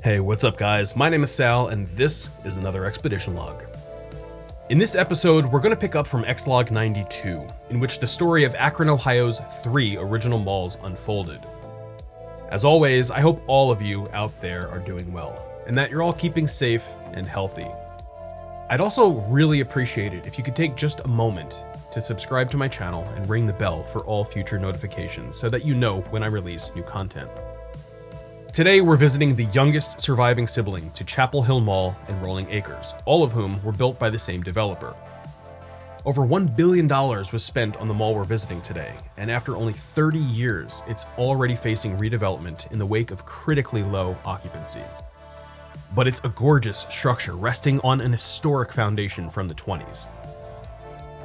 Hey, what's up guys? My name is Sal, and this is another Expedition Log. In this episode, we're going to pick up from ExLog 92, in which the story of Akron, Ohio's 3 original malls unfolded. As always, I hope all of you out there are doing well, and that you're all keeping safe and healthy. I'd also really appreciate it if you could take just a moment to subscribe to my channel and ring the bell for all future notifications so that you know when I release new content. Today, we're visiting the youngest surviving sibling to Chapel Hill Mall and Rolling Acres, all of whom were built by the same developer. Over $1 billion was spent on the mall we're visiting today, and after only 30 years, it's already facing redevelopment in the wake of critically low occupancy. But it's a gorgeous structure resting on an historic foundation from the 20s.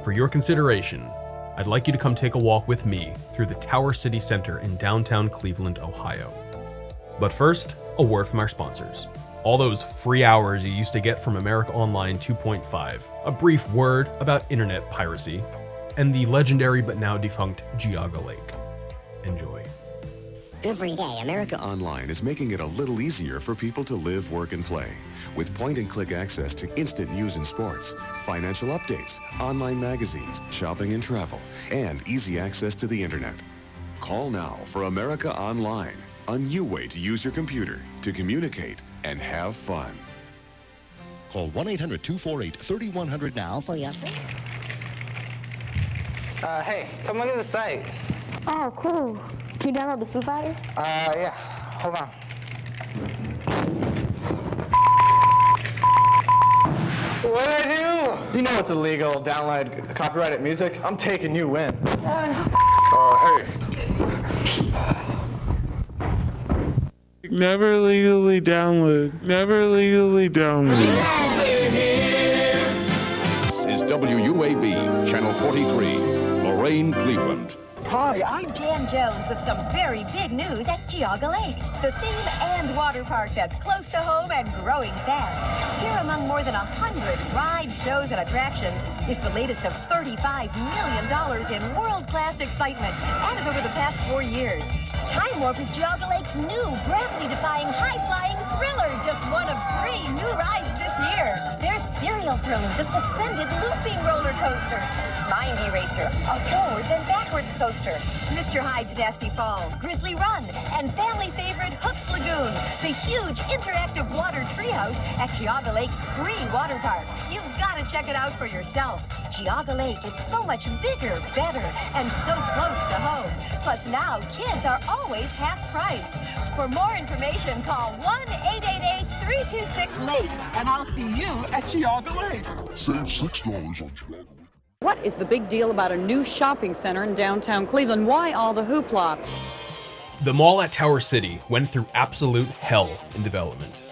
For your consideration, I'd like you to come take a walk with me through the Tower City Center in downtown Cleveland, Ohio. But first, a word from our sponsors. All those free hours you used to get from America Online 2.5, a brief word about internet piracy, and the legendary but now defunct Geauga Lake. Enjoy. Every day, America Online is making it a little easier for people to live, work, and play. With point-and-click access to instant news and sports, financial updates, online magazines, shopping and travel, and easy access to the internet. Call now for America Online, a new way to use your computer to communicate and have fun. Call 1-800-248-3100 now for your... Hey, come look at the site. Oh, cool. Can you download the Foo Fighters? Yeah. Hold on. What'd I do? You know it's illegal, download copyrighted music. I'm taking you in. Hey. Never legally download. Never legally download. This is WUAB, Channel 43, Lorraine, Cleveland. Hi, I'm Jan Jones with some very big news at Geauga Lake, the theme and water park that's close to home and growing fast. Here among more than 100 rides, shows, and attractions is the latest of $35 million in world-class excitement added over the past 4 years. Time Warp is Geauga Lake's new gravity-defying, high-flying thriller, just one of 3 new rides this year. There's Serial Thriller, the suspended looping roller coaster, Mind Eraser, a forwards and backwards coaster, Mr. Hyde's Nasty Fall, Grizzly Run, and family favorite Hook's Lagoon, the huge interactive water treehouse at Geauga Lake's free water park. You've got to check it out for yourself. Geauga Lake, it's so much bigger, better, and so close to home. Plus now, kids are always half price. For more information, call 1-888-326-LAKE, and I'll see you at Geauga Lake. Save $6 on Geauga Lake. What is the big deal about a new shopping center in downtown Cleveland? Why all the hoopla? The mall at Tower City went through absolute hell in development.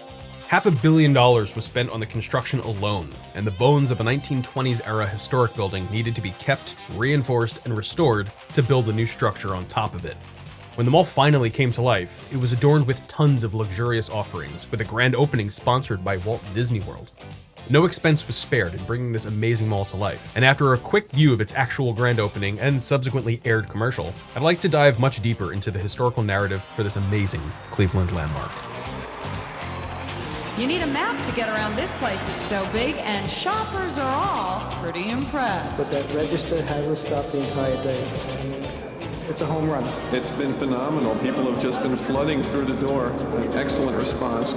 $500 million was spent on the construction alone, and the bones of a 1920s era historic building needed to be kept, reinforced, and restored to build a new structure on top of it. When the mall finally came to life, it was adorned with tons of luxurious offerings, with a grand opening sponsored by Walt Disney World. No expense was spared in bringing this amazing mall to life, and after a quick view of its actual grand opening and subsequently aired commercial, I'd like to dive much deeper into the historical narrative for this amazing Cleveland landmark. You need a map to get around this place, it's so big, and shoppers are all pretty impressed. But that register hasn't stopped the entire day. It's a home run. It's been phenomenal. People have just been flooding through the door. An excellent response.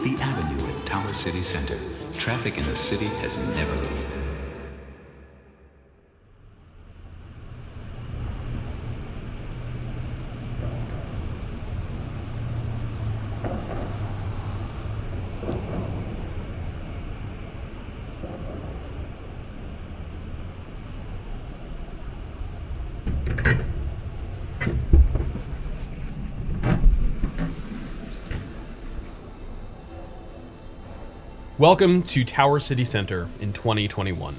The Avenue at Tower City Center. Traffic in the city has never been. Welcome to Tower City Center in 2021.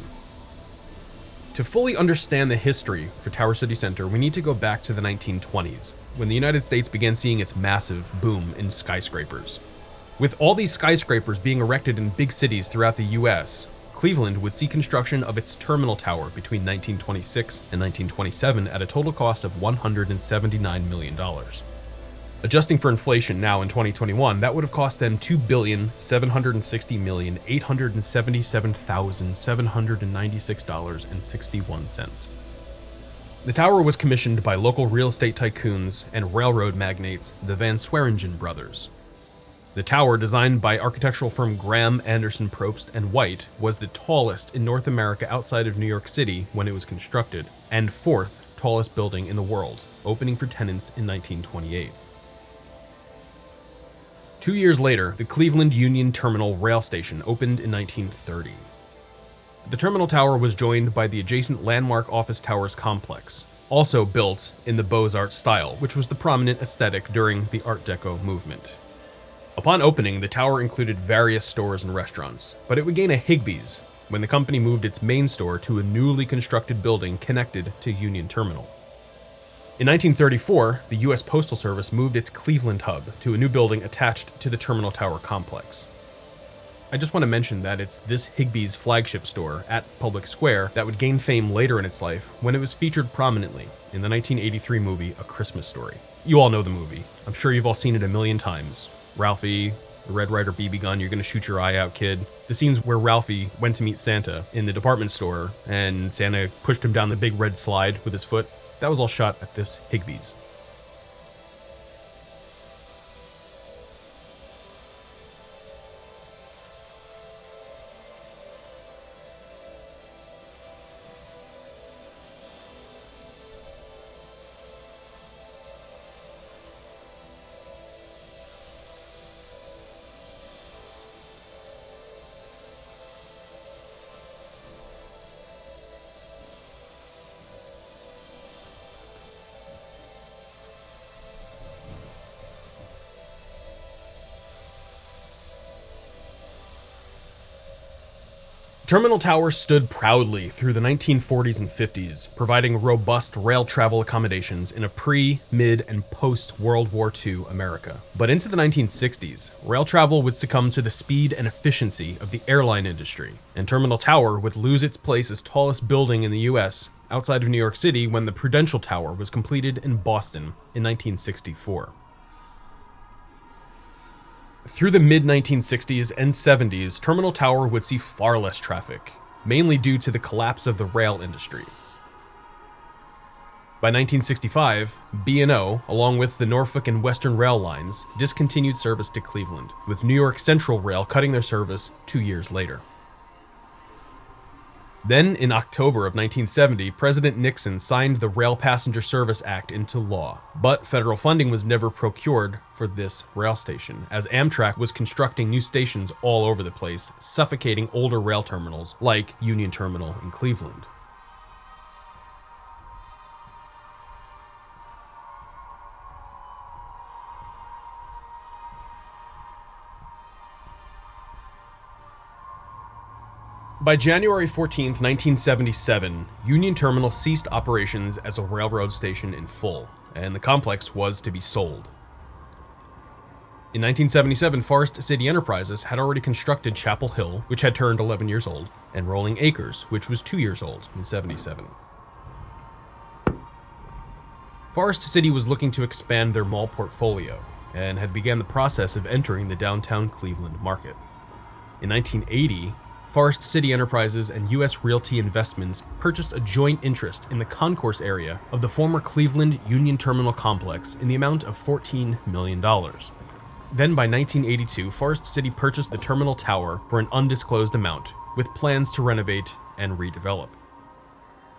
To fully understand the history for Tower City Center, we need to go back to the 1920s, when the United States began seeing its massive boom in skyscrapers. With all these skyscrapers being erected in big cities throughout the US, Cleveland would see construction of its terminal tower between 1926 and 1927 at a total cost of $179 million. Adjusting for inflation now in 2021, that would have cost them $2,760,877,796.61. The tower was commissioned by local real estate tycoons and railroad magnates, the Van Sweringen brothers. The tower, designed by architectural firm Graham, Anderson, Probst, and White, was the tallest in North America outside of New York City when it was constructed, and fourth tallest building in the world, opening for tenants in 1928. 2 years later, the Cleveland Union Terminal Rail Station opened in 1930. The terminal tower was joined by the adjacent Landmark Office Towers complex, also built in the Beaux-Arts style, which was the prominent aesthetic during the Art Deco movement. Upon opening, the tower included various stores and restaurants, but it would gain a Higbee's when the company moved its main store to a newly constructed building connected to Union Terminal. In 1934, the U.S. Postal Service moved its Cleveland hub to a new building attached to the Terminal Tower complex. I just want to mention that it's this Higbee's flagship store at Public Square that would gain fame later in its life when it was featured prominently in the 1983 movie A Christmas Story. You all know the movie. I'm sure you've all seen it a million times. Ralphie, the Red Ryder BB gun, you're gonna shoot your eye out, kid. The scenes where Ralphie went to meet Santa in the department store and Santa pushed him down the big red slide with his foot, that was all shot at this Higbee's. Terminal Tower stood proudly through the 1940s and 50s, providing robust rail travel accommodations in a pre-, mid-, and post-World War II America. But into the 1960s, rail travel would succumb to the speed and efficiency of the airline industry, and Terminal Tower would lose its place as tallest building in the US outside of New York City when the Prudential Tower was completed in Boston in 1964. Through the mid-1960s and 70s, Terminal Tower would see far less traffic, mainly due to the collapse of the rail industry. By 1965, B&O, along with the Norfolk and Western Rail lines, discontinued service to Cleveland, with New York Central Rail cutting their service 2 years later. Then, in October of 1970, President Nixon signed the Rail Passenger Service Act into law, but federal funding was never procured for this rail station, as Amtrak was constructing new stations all over the place, suffocating older rail terminals like Union Terminal in Cleveland. By January 14, 1977, Union Terminal ceased operations as a railroad station in full, and the complex was to be sold. In 1977, Forest City Enterprises had already constructed Chapel Hill, which had turned 11 years old, and Rolling Acres, which was 2 years old in 77. Forest City was looking to expand their mall portfolio, and had begun the process of entering the downtown Cleveland market. In 1980, Forest City Enterprises and U.S. Realty Investments purchased a joint interest in the concourse area of the former Cleveland Union Terminal complex in the amount of $14 million. Then by 1982, Forest City purchased the Terminal Tower for an undisclosed amount, with plans to renovate and redevelop.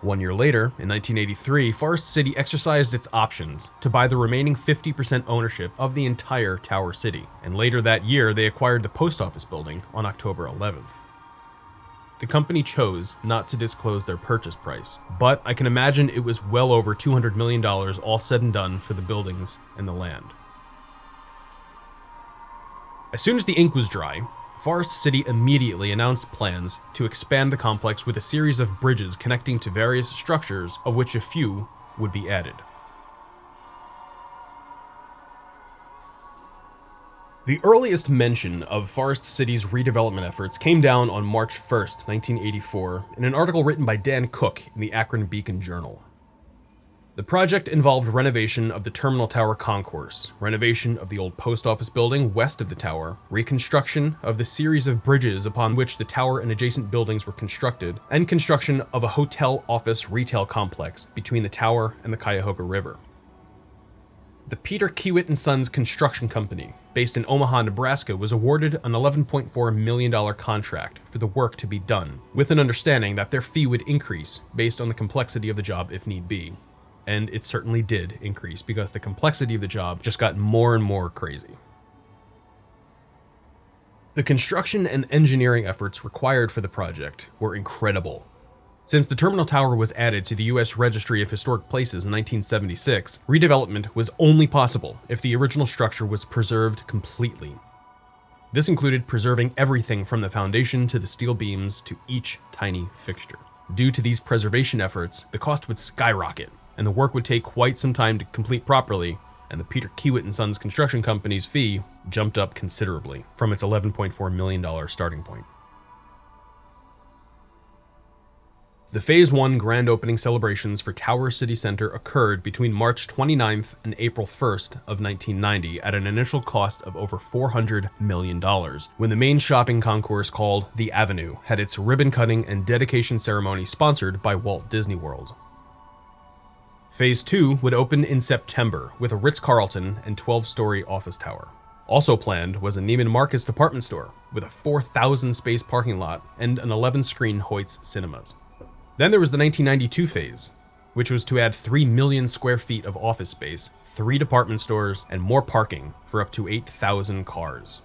1 year later, in 1983, Forest City exercised its options to buy the remaining 50% ownership of the entire Tower City, and later that year they acquired the post office building on October 11th. The company chose not to disclose their purchase price, but I can imagine it was well over $200 million all said and done for the buildings and the land. As soon as the ink was dry, Forest City immediately announced plans to expand the complex with a series of bridges connecting to various structures, of which a few would be added. The earliest mention of Forest City's redevelopment efforts came down on March 1st, 1984, in an article written by Dan Cook in the Akron Beacon Journal. The project involved renovation of the Terminal Tower concourse, renovation of the old post office building west of the tower, reconstruction of the series of bridges upon which the tower and adjacent buildings were constructed, and construction of a hotel office retail complex between the tower and the Cuyahoga River. The Peter Kiewit & Sons Construction Company, based in Omaha, Nebraska, was awarded an $11.4 million contract for the work to be done, with an understanding that their fee would increase based on the complexity of the job if need be. And it certainly did increase because the complexity of the job just got more and more crazy. The construction and engineering efforts required for the project were incredible. Since the Terminal Tower was added to the U.S. Registry of Historic Places in 1976, redevelopment was only possible if the original structure was preserved completely. This included preserving everything from the foundation to the steel beams to each tiny fixture. Due to these preservation efforts, the cost would skyrocket, and the work would take quite some time to complete properly, and the Peter Kiewit & Sons Construction Company's fee jumped up considerably from its $11.4 million starting point. The Phase 1 grand opening celebrations for Tower City Center occurred between March 29th and April 1st of 1990 at an initial cost of over $400 million, when the main shopping concourse called The Avenue had its ribbon cutting and dedication ceremony sponsored by Walt Disney World. Phase 2 would open in September with a Ritz Carlton and 12-story office tower. Also planned was a Neiman Marcus department store with a 4,000 space parking lot and an 11-screen Hoyt's Cinemas. Then there was the 1992 phase, which was to add 3 million square feet of office space, 3 department stores, and more parking for up to 8,000 cars.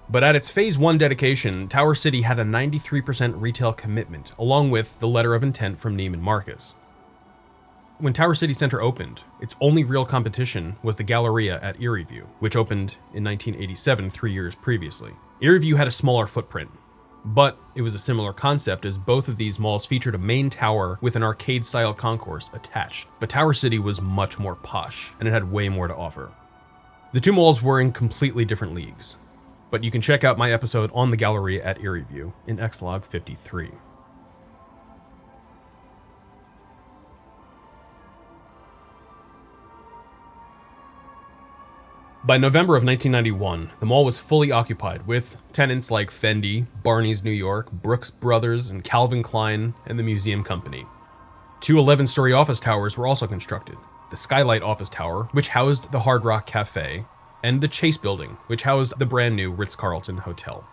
But at its Phase 1 dedication, Tower City had a 93% retail commitment, along with the letter of intent from Neiman Marcus. When Tower City Center opened, its only real competition was the Galleria at Erie View, which opened in 1987, 3 years previously. Erie View had a smaller footprint, but it was a similar concept as both of these malls featured a main tower with an arcade-style concourse attached. But Tower City was much more posh, and it had way more to offer. The two malls were in completely different leagues, but you can check out my episode on the Galleria at Erie View in ExLog 53. By November of 1991, the mall was fully occupied with tenants like Fendi, Barney's New York, Brooks Brothers, and Calvin Klein, and the Museum Company. 2 11-story office towers were also constructed. The Skylight Office Tower, which housed the Hard Rock Cafe, and the Chase Building, which housed the brand new Ritz Carlton Hotel.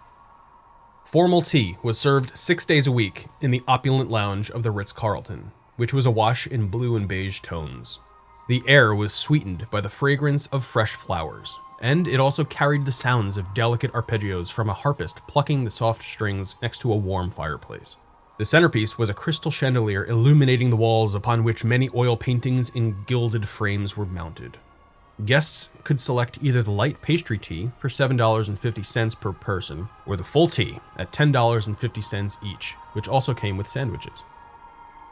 Formal tea was served 6 days a week in the opulent lounge of the Ritz Carlton, which was awash in blue and beige tones. The air was sweetened by the fragrance of fresh flowers, and it also carried the sounds of delicate arpeggios from a harpist plucking the soft strings next to a warm fireplace. The centerpiece was a crystal chandelier illuminating the walls upon which many oil paintings in gilded frames were mounted. Guests could select either the light pastry tea for $7.50 per person, or the full tea at $10.50 each, which also came with sandwiches.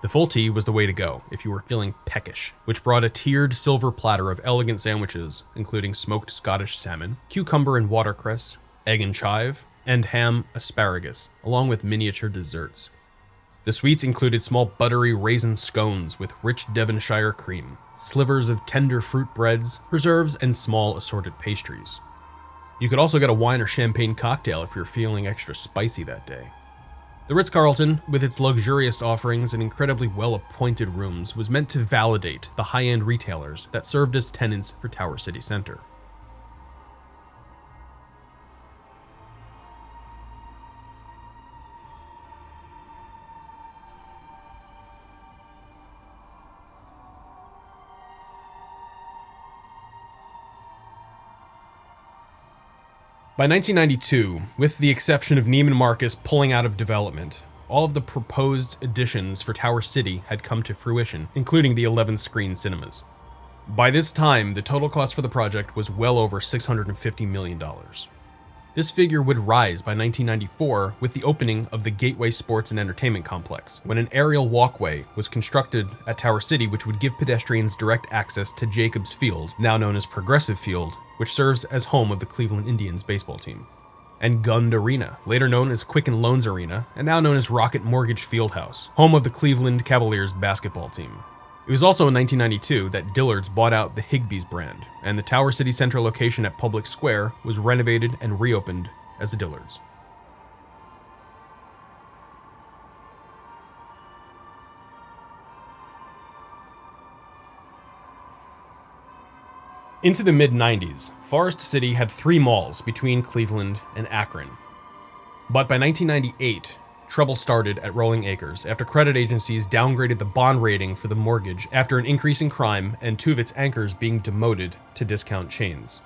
The full tea was the way to go if you were feeling peckish, which brought a tiered silver platter of elegant sandwiches, including smoked Scottish salmon, cucumber and watercress, egg and chive, and ham asparagus, along with miniature desserts. The sweets included small buttery raisin scones with rich Devonshire cream, slivers of tender fruit breads, preserves, and small assorted pastries. You could also get a wine or champagne cocktail if you're feeling extra spicy that day. The Ritz Carlton, with its luxurious offerings and incredibly well-appointed rooms, was meant to validate the high-end retailers that served as tenants for Tower City Center. By 1992, with the exception of Neiman Marcus pulling out of development, all of the proposed additions for Tower City had come to fruition, including the 11-screen cinemas. By this time, the total cost for the project was well over $650 million. This figure would rise by 1994 with the opening of the Gateway Sports and Entertainment Complex, when an aerial walkway was constructed at Tower City which would give pedestrians direct access to Jacobs Field, now known as Progressive Field, which serves as home of the Cleveland Indians baseball team. And Gund Arena, later known as Quicken Loans Arena, and now known as Rocket Mortgage Fieldhouse, home of the Cleveland Cavaliers basketball team. It was also in 1992 that Dillard's bought out the Higbee's brand, and the Tower City Center location at Public Square was renovated and reopened as the Dillard's. Into the mid-90s, Forest City had 3 malls between Cleveland and Akron. But by 1998, trouble started at Rolling Acres after credit agencies downgraded the bond rating for the mortgage after an increase in crime and 2 of its anchors being demoted to discount chains.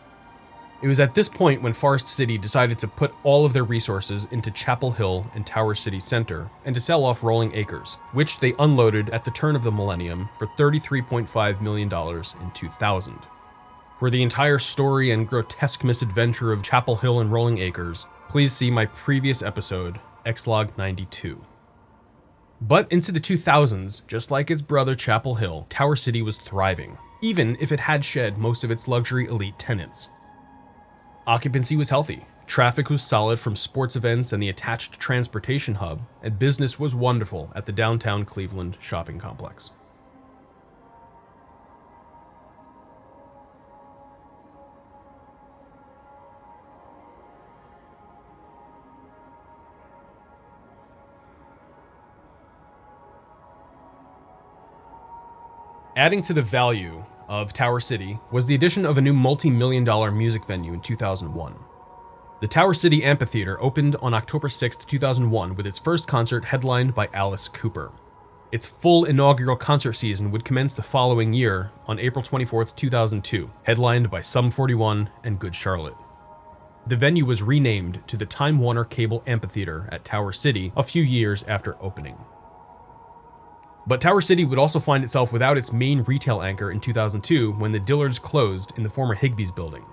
It was at this point when Forest City decided to put all of their resources into Chapel Hill and Tower City Center and to sell off Rolling Acres, which they unloaded at the turn of the millennium for $33.5 million in 2000. For the entire story and grotesque misadventure of Chapel Hill and Rolling Acres, please see my previous episode, ExLog 92. But into the 2000s, just like its brother Chapel Hill, Tower City was thriving, even if it had shed most of its luxury elite tenants. Occupancy was healthy, traffic was solid from sports events and the attached transportation hub, and business was wonderful at the downtown Cleveland shopping complex. Adding to the value of Tower City was the addition of a new multi-million-dollar music venue in 2001. The Tower City Amphitheater opened on October 6, 2001 with its first concert headlined by Alice Cooper. Its full inaugural concert season would commence the following year on April 24, 2002, headlined by Sum 41 and Good Charlotte. The venue was renamed to the Time Warner Cable Amphitheater at Tower City a few years after opening. But Tower City would also find itself without its main retail anchor in 2002 when the Dillard's closed in the former Higbee's building.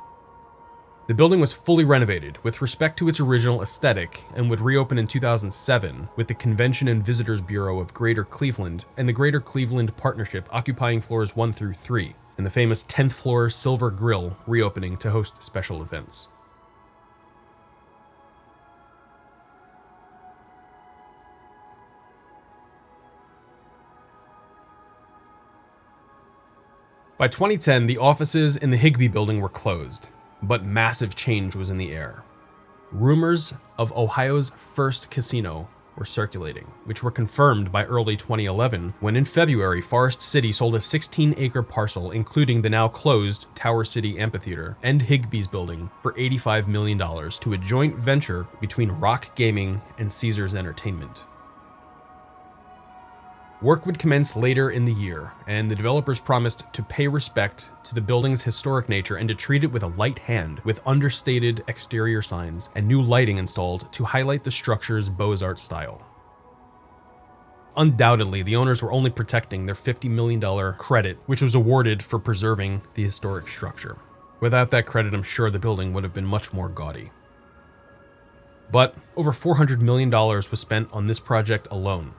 The building was fully renovated with respect to its original aesthetic and would reopen in 2007 with the Convention and Visitors Bureau of Greater Cleveland and the Greater Cleveland Partnership occupying floors 1 through 3, and the famous 10th floor Silver Grill reopening to host special events. By 2010, the offices in the Higbee building were closed, but massive change was in the air. Rumors of Ohio's first casino were circulating, which were confirmed by early 2011, when in February, Forest City sold a 16-acre parcel, including the now closed Tower City Amphitheater and Higbee's building, for $85 million to a joint venture between Rock Gaming and Caesars Entertainment. Work would commence later in the year, and the developers promised to pay respect to the building's historic nature and to treat it with a light hand, with understated exterior signs and new lighting installed to highlight the structure's Beaux-Arts style. Undoubtedly, the owners were only protecting their $50 million credit, which was awarded for preserving the historic structure. Without that credit, I'm sure the building would have been much more gaudy. But over $400 million was spent on this project alone.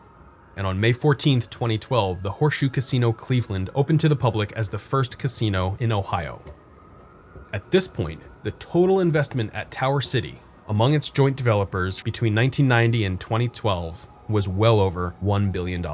And on May 14, 2012, the Horseshoe Casino Cleveland opened to the public as the first casino in Ohio. At this point, the total investment at Tower City, among its joint developers between 1990 and 2012, was well over $1 billion.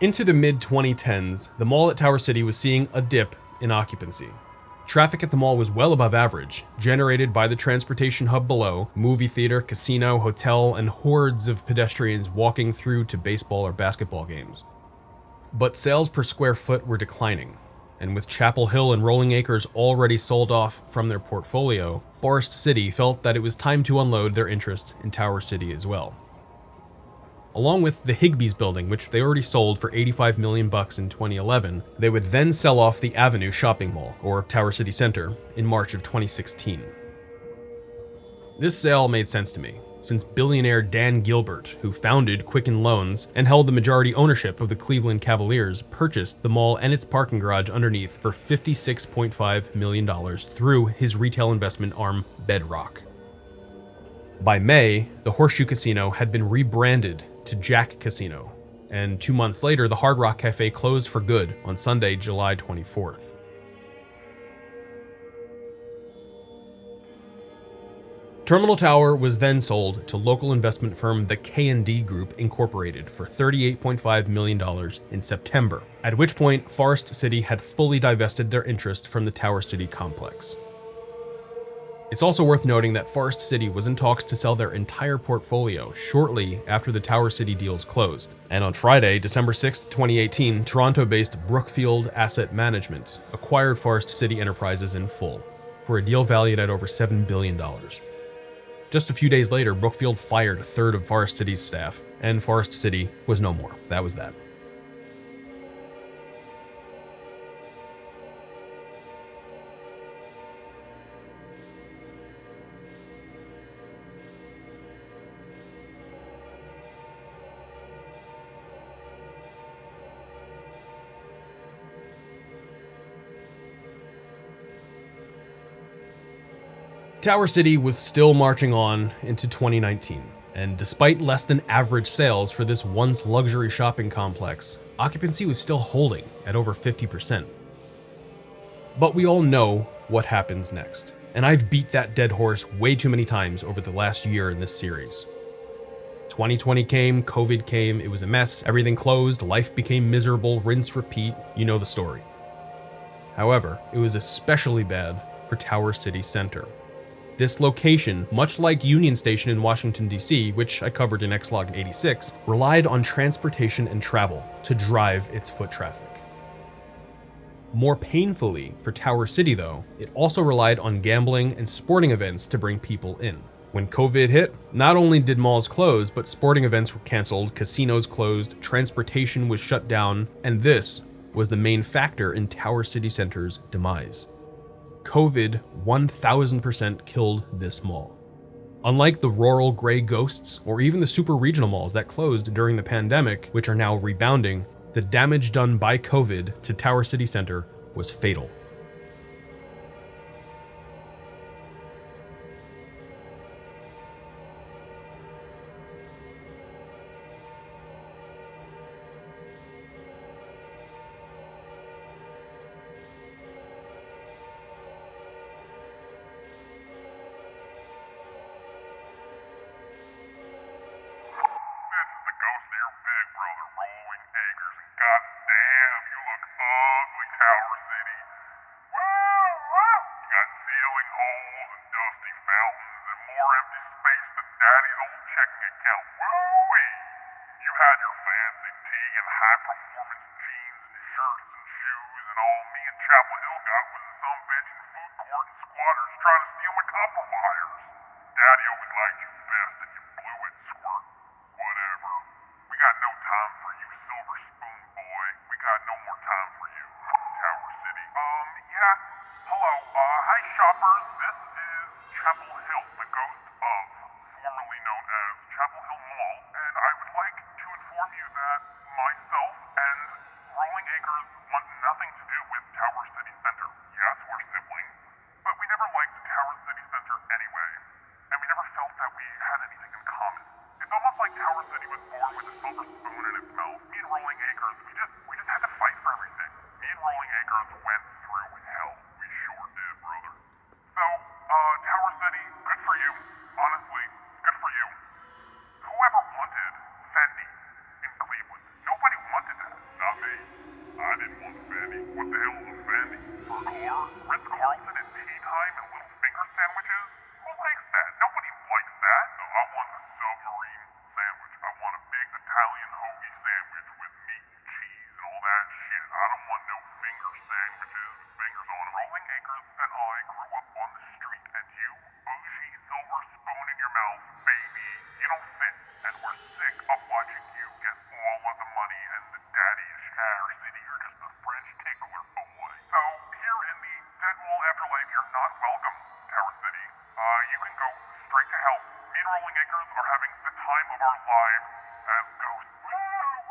Into the mid-2010s, the mall at Tower City was seeing a dip in occupancy. Traffic at the mall was well above average, generated by the transportation hub below, movie theater, casino, hotel, and hordes of pedestrians walking through to baseball or basketball games. But sales per square foot were declining, and with Chapel Hill and Rolling Acres already sold off from their portfolio, Forest City felt that it was time to unload their interest in Tower City as well. along with the Higbee's building, which they already sold for $85 million in 2011. They would then sell off the Avenue shopping mall, or Tower City Center, in March of 2016. This sale made sense to me, since billionaire Dan Gilbert, who founded Quicken Loans and held the majority ownership of the Cleveland Cavaliers, purchased the mall and its parking garage underneath for $56.5 million through his retail investment arm, Bedrock. By May, the Horseshoe Casino had been rebranded to Jack Casino, and 2 months later, the Hard Rock Cafe closed for good on Sunday, July 24th. Terminal Tower was then sold to local investment firm the K&D Group Incorporated for $38.5 million in September, at which point Forest City had fully divested their interest from the Tower City complex. It's also worth noting that Forest City was in talks to sell their entire portfolio shortly after the Tower City deals closed. And on Friday, December 6, 2018, Toronto-based Brookfield Asset Management acquired Forest City Enterprises in full for a deal valued at over $7 billion. Just a few days later, Brookfield fired a third of Forest City's staff, and Forest City was no more. That was that. Tower City was still marching on into 2019, and despite less than average sales for this once luxury shopping complex, occupancy was still holding at over 50%. But we all know what happens next, and I've beat that dead horse way too many times over the last year in this series. 2020 came, COVID came, it was a mess, everything closed, life became miserable, rinse, repeat, you know the story. However, it was especially bad for Tower City Center. This location, much like Union Station in Washington, D.C., which I covered in ExLog 86, relied on transportation and travel to drive its foot traffic. More painfully for Tower City, though, it also relied on gambling and sporting events to bring people in. When COVID hit, not only did malls close, but sporting events were canceled, casinos closed, transportation was shut down, and this was the main factor in Tower City Center's demise. COVID 1000% killed this mall. Unlike the rural gray ghosts or even the super regional malls that closed during the pandemic, which are now rebounding, the damage done by COVID to Tower City Center was fatal. Ritz Carlton and tea time and little finger sandwiches? Who likes that? Nobody likes that. So I want a submarine sandwich. I want a big Italian hoagie sandwich with meat and cheese and all that shit. I don't want no finger sandwiches with fingers on them. Rolling Acres and I grew up on the street, and you, bougie silver spoon in your mouth, baby, you don't fit. And we're sick of watching you can go straight to hell. Me and Rolling Acres are having the time of our lives as ghosts.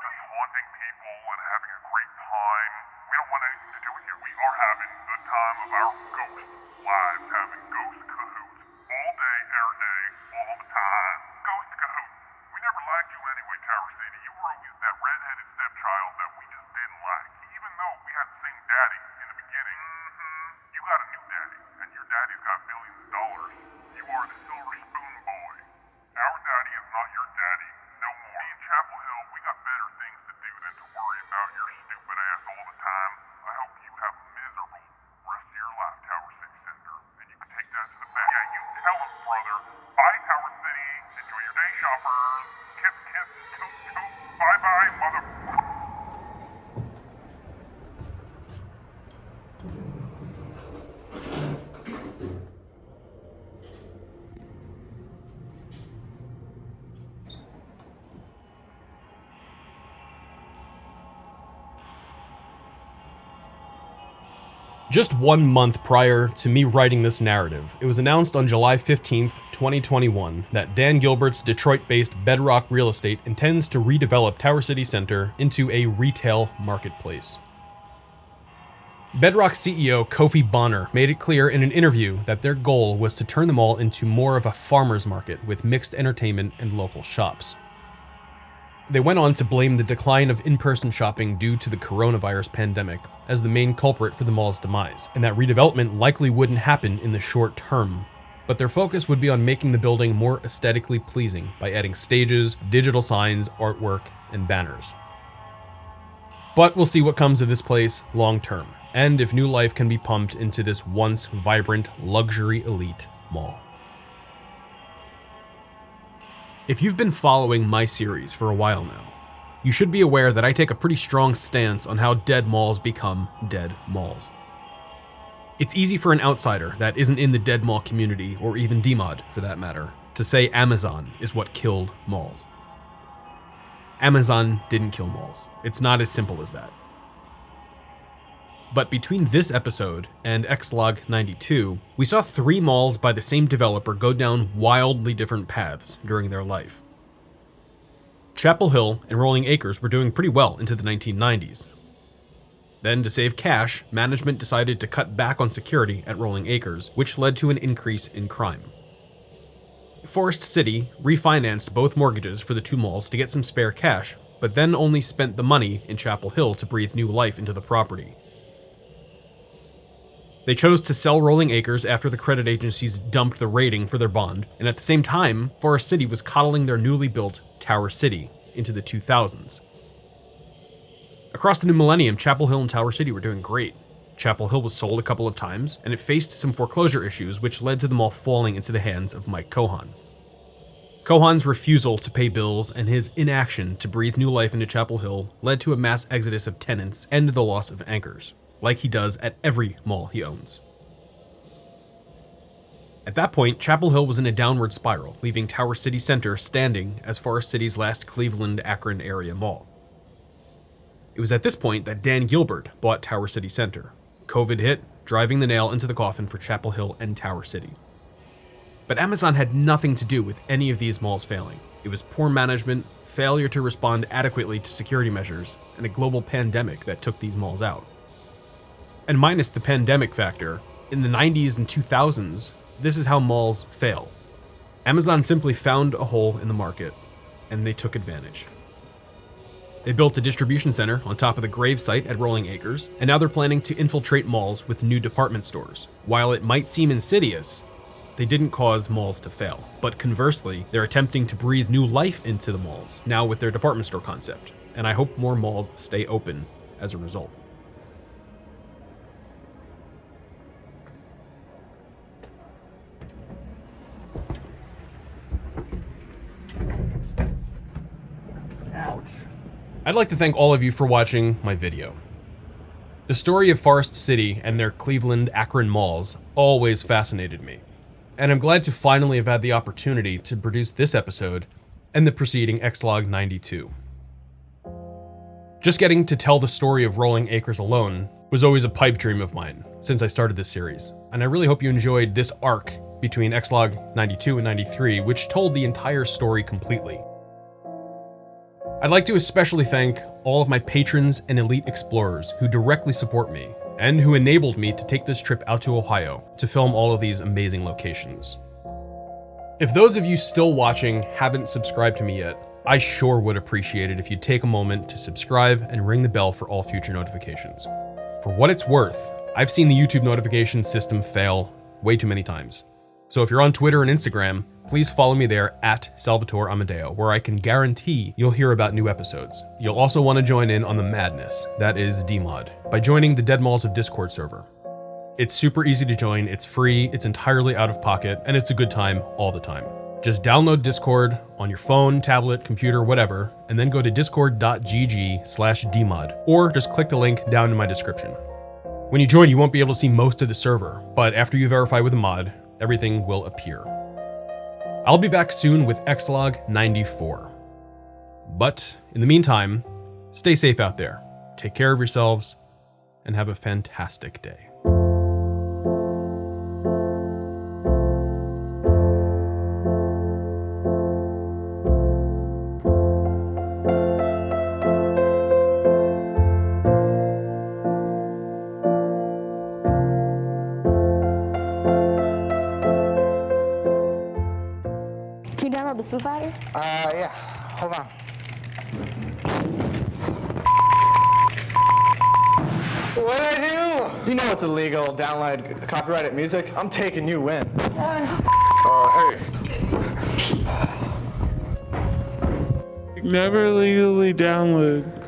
Just haunting people and having a great time. We don't want anything to do with you. We are having the time of our ghost lives, having ghost cahoots. All day, every day, all the time. Ghost cahoots. We never liked you anyway, Tower City. You were always that redheaded stepchild that we just didn't like. Even though we had the same daddy in the beginning. You got a new daddy, and your daddy's got billions of dollars. You are the silver spoon boy. Our daddy is not your daddy. No more. Me and Chapel Hill, we got better things to do than to worry about your stupid ass all the time. I hope you have a miserable rest of your life, Tower City Center. And you can take that to the bank. Yeah, you tell him, brother. Bye, Tower City. Enjoy your day, shoppers. Kiss, kiss, toot, toot. Bye-bye, mother... Just 1 month prior to me writing this narrative, it was announced on July 15th, 2021, that Dan Gilbert's Detroit-based Bedrock Real Estate intends to redevelop Tower City Center into a retail marketplace. Bedrock CEO Kofi Bonner made it clear in an interview that their goal was to turn the mall into more of a farmer's market with mixed entertainment and local shops. They went on to blame the decline of in-person shopping due to the coronavirus pandemic as the main culprit for the mall's demise, and that redevelopment likely wouldn't happen in the short term. But their focus would be on making the building more aesthetically pleasing by adding stages, digital signs, artwork, and banners. But we'll see what comes of this place long term, and if new life can be pumped into this once vibrant luxury elite mall. If you've been following my series for a while now, you should be aware that I take a pretty strong stance on how dead malls become dead malls. It's easy for an outsider that isn't in the dead mall community, or even DMOD for that matter, to say Amazon is what killed malls. Amazon didn't kill malls. It's not as simple as that. But between this episode and ExLog 92, we saw 3 malls by the same developer go down wildly different paths during their life. Chapel Hill and Rolling Acres were doing pretty well into the 1990s. Then, to save cash, management decided to cut back on security at Rolling Acres, which led to an increase in crime. Forest City refinanced both mortgages for the 2 malls to get some spare cash, but then only spent the money in Chapel Hill to breathe new life into the property. They chose to sell Rolling Acres after the credit agencies dumped the rating for their bond, and at the same time, Forest City was coddling their newly built Tower City into the 2000s. Across the new millennium, Chapel Hill and Tower City were doing great. Chapel Hill was sold a couple of times, and it faced some foreclosure issues which led to the mall falling into the hands of Mike Cohan. Cohan's refusal to pay bills and his inaction to breathe new life into Chapel Hill led to a mass exodus of tenants and the loss of anchors, like he does at every mall he owns. At that point, Chapel Hill was in a downward spiral, leaving Tower City Center standing as Forest City's last Cleveland-Akron area mall. It was at this point that Dan Gilbert bought Tower City Center. COVID hit, driving the nail into the coffin for Chapel Hill and Tower City. But Amazon had nothing to do with any of these malls failing. It was poor management, failure to respond adequately to security measures, and a global pandemic that took these malls out. And minus the pandemic factor, in the 90s and 2000s, this is how malls fail. Amazon simply found a hole in the market, and they took advantage. They built a distribution center on top of the grave site at Rolling Acres, and now they're planning to infiltrate malls with new department stores. While it might seem insidious, they didn't cause malls to fail. But conversely, they're attempting to breathe new life into the malls, now with their department store concept. And I hope more malls stay open as a result. I'd like to thank all of you for watching my video. The story of Forest City and their Cleveland-Akron malls always fascinated me, and I'm glad to finally have had the opportunity to produce this episode and the preceding ExLog 92. Just getting to tell the story of Rolling Acres alone was always a pipe dream of mine since I started this series, and I really hope you enjoyed this arc between ExLog 92 and 93, which told the entire story completely. I'd like to especially thank all of my patrons and elite explorers who directly support me and who enabled me to take this trip out to Ohio to film all of these amazing locations. If those of you still watching haven't subscribed to me yet, I sure would appreciate it if you'd take a moment to subscribe and ring the bell for all future notifications. For what it's worth, I've seen the YouTube notification system fail way too many times. So if you're on Twitter and Instagram, please follow me there at Salvatore Amadeo, where I can guarantee you'll hear about new episodes. You'll also want to join in on the madness that is DMod by joining the Dead Malls of Discord server. It's super easy to join, it's free, it's entirely out of pocket, and it's a good time all the time. Just download Discord on your phone, tablet, computer, whatever, and then go to discord.gg/dmod, or just click the link down in my description. When you join, you won't be able to see most of the server, but after you verify with a mod, everything will appear. I'll be back soon with ExLog 94. But in the meantime, stay safe out there, take care of yourselves, and have a fantastic day. Can you download the Foo Fighters? Yeah. Hold on. What'd I do? You know it's illegal, download copyrighted music. I'm taking you in. Hey. Never legally download.